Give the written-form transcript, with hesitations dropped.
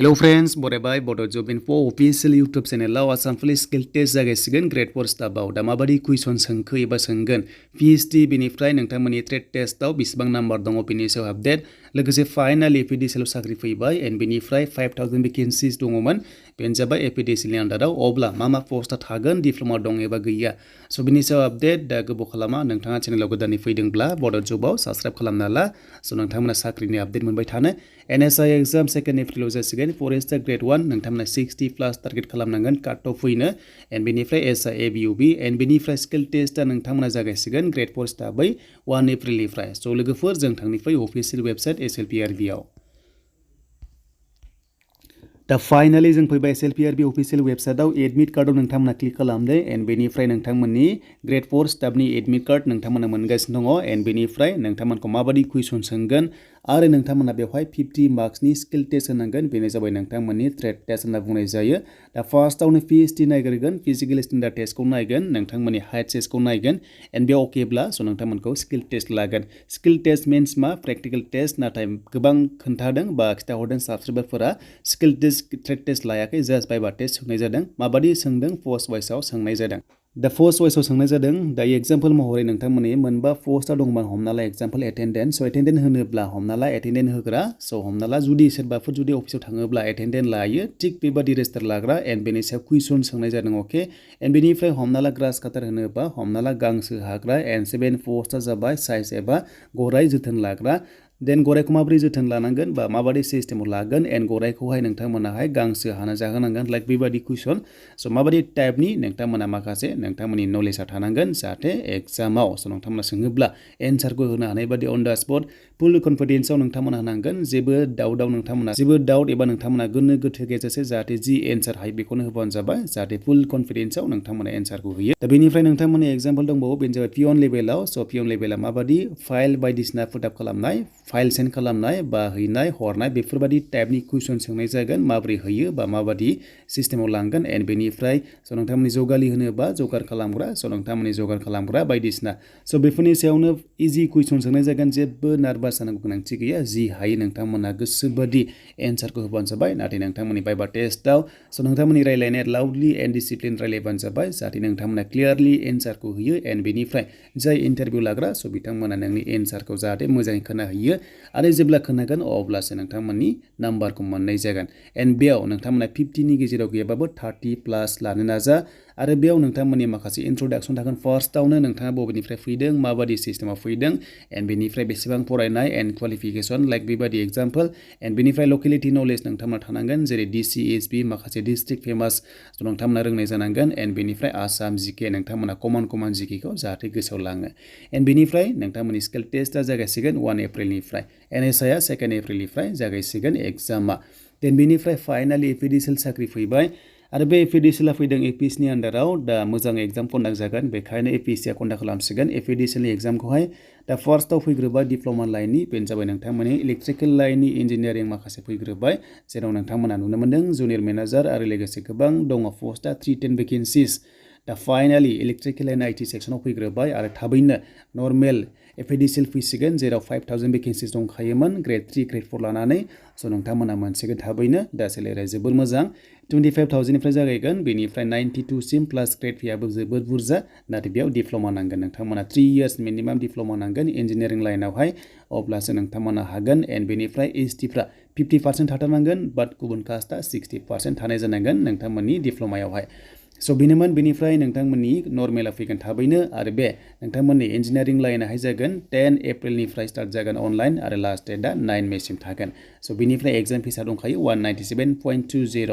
Hello friends, बरायबाय Bodo Job Info official YouTube channel Assam Police skill test जागायसिगोन grade 4 स्टाफआव दा माबादि कुइसन सोंखो एबा सोंगोन PhD बेनिफ्राय नोंथांमोननि ट्रेड टेस्टआव बेसेबां नाम्बार दङ बेनि सायाव आपडेट लोगोसे फाइनाल APDCL साख्रि फैबाय एन्ड बेनिफ्राय 5000 वेकेन्सिस दङमोन बेनो जाबाय APDCL नि आन्दाराव अब्ला मा पोस्टआ थागोन डिप्ल'मा दं एबा गैया स' बेनि सायाव आपडेट दा गोबाव खालामा नोंथाङा चेनेलाव गोदानै फैदोंब्ला Bodo Jobआव साबस्क्राइब खालामना ला स' नोंथांमोना साख्रिनि आपडेट मोनबाय थानो NSI एग्जाम 2 एप्रिलाव जासिगोन फरेस्टार ग्रेड 1 नोंथांमोना 60+ टारगेट खालामनांगन काट अफ फैनो एन्ड बेनिफ्राय SI ABUB एन्ड बेनिफ्राय स्किल टेस्टआ नोंथांमोना जागायसिगोन ग्रेड 4 स्टाफै 1 एप्रिलनिफ्राय स' लोगोफोर जों थांनिफ्राय अफिसियेल वेबसाइट SLPRB आव दा फाइनाली जों फैबाय SLPRB अफिसियेल वेबसाइटआव एडमिट कार्डआव नोंथांमोना क्लिक खालामदो एन्ड बेनिफ्राय नोंथांमोननि ग्रेड 4 स्टाफनि एडमिट कार्ड नोंथांमोना मोनगासिनो दङ एन्ड बेनिफ्राय नोंथांमोनखौ माबादि कुइसन सोंगोन आरो नोंथांमोना बेवहाय 50 मार्क्सनि स्किल टेस्ट होनांगोन बेनो जाबाय नोंथांमोननि ट्रेड टेस्ट होनना बुंनाय जायो दा फार्स्टआवनो PhD नायग्रोगोन फिजिकल स्टेन्डार्ड टेस्टखौ नायगोन नोंथांमोननि हाइट साइजखौ नायगोन एन्ड बे अकेब्ला स' नोंथांमोनखौ स्किल टेस्ट लागोन स्किल टेस्ट मिन्स मा प्रेक्टिकल टेस्ट नाथाय गोबां खोन्थादों बा खिथाहरदों साबस्क्राइबारफोरा स्किल टेस्ट ट्रेड टेस्ट लायाखै जास्ट बाइबा टेस्ट सोंनाय जादों माबादि सोंदों पोस्ट वाइसआव सोंनाय जादों दा पोस्ट वाइसआव सोंनाय जादों दायो एग्जाम्पल महरै नोंथांमोननि मोनबा पोस्टआ दंमोन हमना ला एग्जाम्पल एटेन्डेन्ट स' एटेन्डेन्ट होनोब्ला हमना ला एटेन्डेन्ट होग्रा स' हमना ला जुदि सोरबाफोर जुदि अफिसाव थाङोब्ला एटेन्डेन्ट लायो थिग बेबादि रेजिस्टार लाग्रा एन्ड बेनि सायाव कुइसन सोंनाय जादों अके एन्ड बेनिफ्राय हमना ला ग्रास काटार होनोबा हमना ला गांसो हाग्रा एन्ड 7 पोस्टआ जाबाय साइज एबा गराय जोथोन लाग्रा देन गरायखौ माबोरै जोथोन लानांगोन बा माबादि सिस्टेमाव लागोन एन्ड गरायखौहाय नोंथांमोनाहाय गांसो हानो जाहोनांगोन लाइक बेबादि कुइसन स' माबादि टाइपनि नोंथांमोना माखासे नोंथांमोननि नलेजआ थानांगोन जाहाथे एग्जामाव स' नोंथांमोना सोङोब्ला एन्सारखौ होनो हानाय बादि अन दा स्पट फुल कनफिडेन्सआव नोंथांमोना होनांगोन जेबो डाउट एबा नोंथांमोना गोनो गोथो गैयाजासे जाहाथे जि एन्सार हायो बेखौनो होबानो जाबाय जाहाथे फुल कनफिडेन्सआव नोंथांमोना एन्सारखौ होयो दा बेनिफ्राय नोंथांमोननि एग्जाम्पल दंबावो बेनो जाबाय पियन लेभेलाव स' पियन लेभेला माबादि फाइल बायदिसिना पुटआप खालामनाय फाइल सेन्ड खालामनाय बा हैनाय हरनाय बेफोरबादि टाइपनि कुइसन सोंनाय जागोन माबोरै होयो बा माबादि सिस्टेमाव लांगोन एन्ड बेनिफ्राय स' नोंथांमोननि जगालि होनोबा जगार खालामग्रा स' नोंथांमोननि जगार खालामग्रा बायदिसिना स' बेफोरनि सायावनो इजि कुइसन सोंनाय जागोन जेबो नार्भास जानांगौ गोनांथि गैया जि हायो नोंथांमोना गोसोबादि एन्सारखौ होबानो जाबाय नाथाय नोंथांमोननि बाइबा टेस्टआव स' नोंथांमोननि रायलायनाया लाउडलि एन्ड डिसिप्लिन रायलायबानो जाबाय जाहाथे नोंथांमोना क्लियारलि एन्सारखौ होयो एन्ड बेनिफ्राय जाय इन्टारभिउ लाग्रा स' बिथांमोना नोंनि एन्सारखौ जाहाथे मोजाङै खोनाहैयो आरो जेब्ला खोनागोन अब्लासो नोंथांमोननि नाम्बारखौ मोननाय जागोन एन्ड बेयाव नोंथांमोना 50नि गेजेराव गैयाबाबो 30+ लानो नाजा आरो बेयाव नोंथांमोननि माखासे इन्ट्र'डाक्सन थागोन फार्स्टआवनो नोंथाङा बबेनिफ्राय फैदों माबादि सिस्टेमाव फैदों एन्ड बेनिफ्राय बेसेबां फरायनाय एन्ड क्वालिफिकेसन लाइक बेबादि एग्जाम्पल एन्ड बेनिफ्राय लकेलिटि नलेज नोंथांमोना थानांगोन जेरै DCSB माखासे डिस्ट्रिक्ट फेमास नोंथांमोना रोंनाय जानांगोन एन्ड बेनिफ्राय आसाम जिके नोंथांमोना कमन जिकेखौ जाहाथे गोसोआव लाङो एन्ड बेनिफ्राय नोंथांमोननि स्किल टेस्टआ जागायसिगोन 1 एप्रिलनिफ्राय NSI 2 एप्रिलनिफ्राय जागायसिगोन एग्जामा देन बेनिफ्राय फाइनालि APDCL साख्रि फैबाय आरो बे APDCL फैदों APSC नि आन्दाराव दा मोजां एग्जाम कन्डाक्ट जागोन बेखायनो APSC आ कन्डाक्ट खालामसिगोन APDCL नि एग्जामखौहाय दा फार्स्टआव फैग्रोबाय डिप्ल'मा लाइननि बेनो जाबाय नोंथांमोननि इलेक्ट्रिकेल लाइननि इन्जिनियारिं माखासे फैग्रोबाय जेराव नोंथांमोना नुनो मोन्दों जुनियर मेनेजार आरो लोगोसे गोबां दङ पस्टआ 310 वेकेन्सिस दा फाइनालि इलेक्ट्रिकेल एन्ड IT सेक्सनाव फैग्रोबाय आरो थाबैनो नर्मेल APDCL फैसिगोन जेराव 5000 वेकेन्सिस दंखायोमोन ग्रेड 3 ग्रेड 4 लानानै स' नोंथांमोना मोनसिगोन थाबैनो दा सेलेरिया जोबोर मोजां 25,000निफ्राय जागायगोन बेनिफ्राय 92 सिम प्लास ग्रेड फीआबो जोबोर बुरजा नाथाय बेयाव डिप्ल'मा नांगोन नोंथांमोना 3 इयार्स मिनिमाम डिप्ल'मा नांगोन इन्जिनियारिं लाइनावहाय अब्लासो नोंथांमोना हागोन एन्ड बेनिफ्राय STफ्रा 50% थाथारनांगोन बाट गुबुन कास्टआ 60% थानाय जानांगोन नोंथांमोननि डिप्ल'मायावहाय स' बेनोमोन बेनिफ्राय नोंथांमोननि नर्मेला फैगोन थाबैनो आरो बे नोंथांमोननि इन्जिनियारिं लाइनाहाय जागोन 10 एप्रिलनिफ्राय स्टार्ट जागोन अनलाइन आरो लास्ट डेटआ 9 मेसिम थागोन स' बेनिफ्राय एग्जाम फिसा दंखायो 197.20